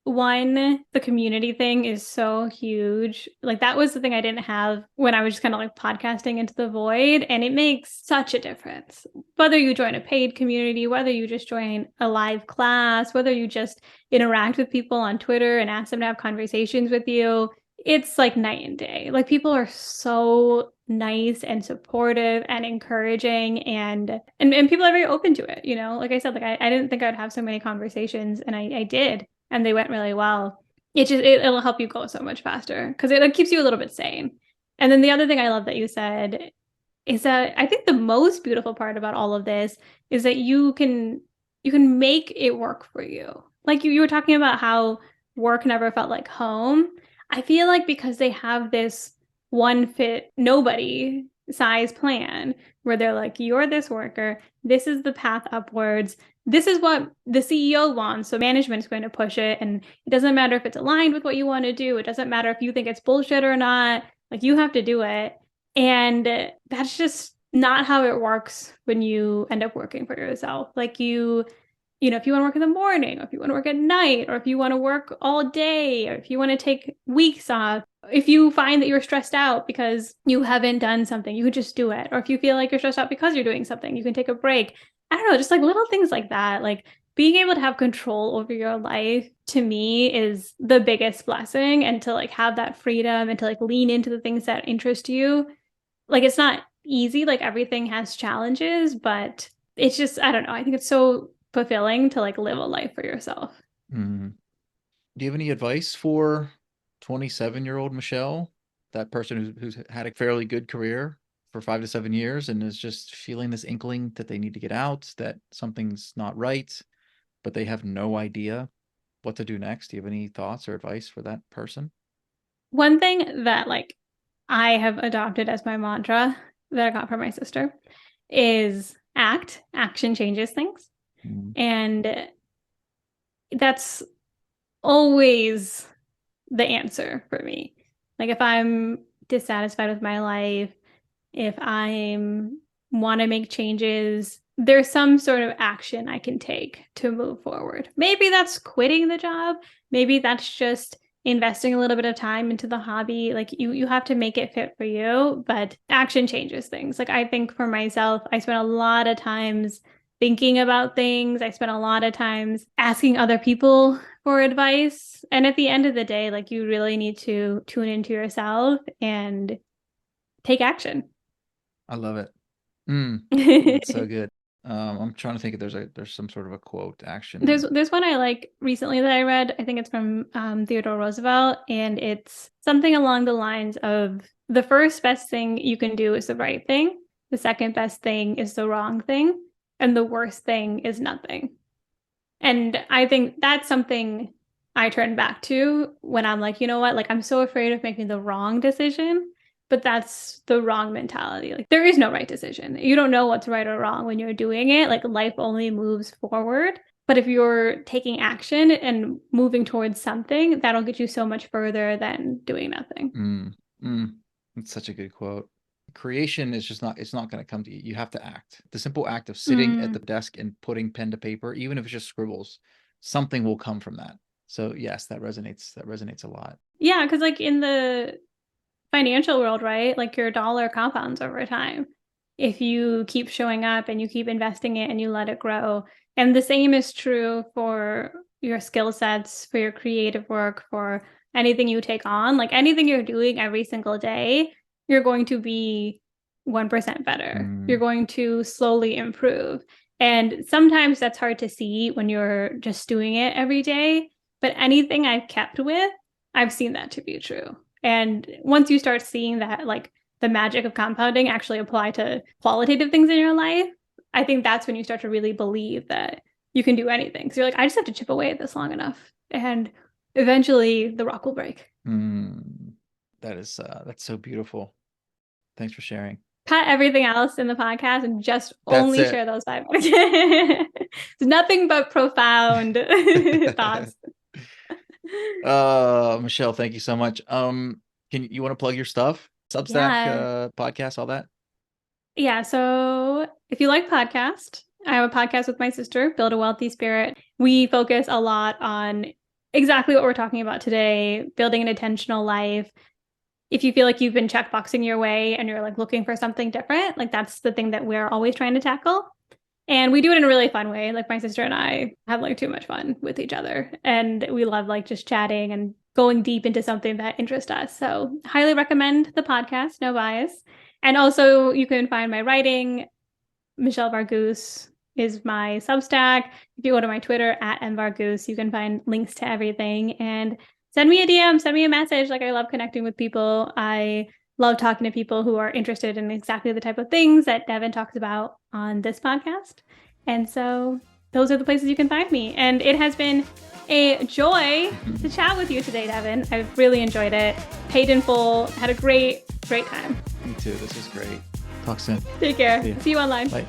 One, the community thing is so huge. Like that was the thing I didn't have when I was just kind of like podcasting into the void, and it makes such a difference. Whether you join a paid community, whether you just join a live class, whether you just interact with people on Twitter and ask them to have conversations with you, it's like night and day. Like people are so nice and supportive and encouraging and people are very open to it, Like I said, like I didn't think I'd have so many conversations and I did and they went really well. It'll help you go so much faster because it keeps you a little bit sane. And then the other thing I love that you said is that I think the most beautiful part about all of this is that you can make it work for you. Like you were talking about how work never felt like home. I feel like because they have this one fit nobody size plan where they're like, you're this worker, this is the path upwards, this is what the CEO wants, so management's going to push it, and it doesn't matter if it's aligned with what you want to do, it doesn't matter if you think it's bullshit or not, like you have to do it. And that's just not how it works when you end up working for yourself. Like if you want to work in the morning, or if you want to work at night, or if you want to work all day, or if you want to take weeks off, if you find that you're stressed out because you haven't done something, you can just do it. Or if you feel like you're stressed out because you're doing something, you can take a break. I don't know, just like little things like that. Like being able to have control over your life to me is the biggest blessing, and to like have that freedom and to like lean into the things that interest you. Like it's not easy, like everything has challenges, but it's just, I don't know, I think it's so fulfilling to like live a life for yourself.
Mm. Do you have any advice for 27-year-old Michelle, that person who's had a fairly good career for 5 to 7 years and is just feeling this inkling that they need to get out, that something's not right, but they have no idea what to do next? Do you have any thoughts or advice for that person?
One thing that like I have adopted as my mantra that I got from my sister is act. Action changes things.
Mm.
And that's always the answer for me. Like if I'm dissatisfied with my life, if I'm want to make changes, there's some sort of action I can take to move forward. Maybe that's quitting the job. Maybe that's just investing a little bit of time into the hobby. Like you have to make it fit for you, but action changes things. Like I think for myself, I spent a lot of times thinking about things. I spent a lot of times asking other people for advice. And at the end of the day, like you really need to tune into yourself and take action.
I love it. That's so good. I'm trying to think if there's some sort of a quote action.
There's one I like recently that I read. I think it's from Theodore Roosevelt, and it's something along the lines of the first best thing you can do is the right thing. The second best thing is the wrong thing, and the worst thing is nothing. And I think that's something I turn back to when I'm like, you know what? Like, I'm so afraid of making the wrong decision, but that's the wrong mentality. Like, there is no right decision. You don't know what's right or wrong when you're doing it. Like, life only moves forward. But if you're taking action and moving towards something, that'll get you so much further than doing nothing.
It's such a good quote. Creation is just not, it's not going to come to you. You have to act. The simple act of sitting at the desk and putting pen to paper, even if it's just scribbles, something will come from that. So yes, that resonates a lot.
Yeah, because like in the financial world, right? Like your dollar compounds over time if you keep showing up and you keep investing it and you let it grow. And the same is true for your skill sets, for your creative work, for anything you take on. Like anything you're doing every single day, you're going to be 1% better. You're going to slowly improve. And sometimes that's hard to see when you're just doing it every day. But anything I've kept with, I've seen that to be true. And once you start seeing that, like the magic of compounding actually apply to qualitative things in your life, I think that's when you start to really believe that you can do anything. So you're like, I just have to chip away at this long enough, and eventually the rock will break.
That's so beautiful. Thanks for sharing.
Cut everything else in the podcast and just
That's
only
it.
share those 5 minutes. It's nothing but profound thoughts.
Michelle, thank you so much. Can you want to plug your stuff? Substack, podcast, all that?
Yeah. So if you like podcast, I have a podcast with my sister, Build a Wealthy Spirit. We focus a lot on exactly what we're talking about today, building an intentional life. If you feel like you've been checkboxing your way and you're like looking for something different, like that's the thing that we're always trying to tackle. And we do it in a really fun way. Like my sister and I have like too much fun with each other. And we love like just chatting and going deep into something that interests us. So highly recommend the podcast, no bias. And also you can find my writing. Michelle Varghoose is my Substack. If you go to my Twitter at @mvarghoose, you can find links to everything. And send me a DM, send me a message. Like I love connecting with people. I love talking to people who are interested in exactly the type of things that Devin talks about on this podcast. And so those are the places you can find me. And it has been a joy to chat with you today, Devin. I've really enjoyed it. Paid in full. Had a great time.
Me too. This is great. Talk soon.
Take care. See you online.
Bye.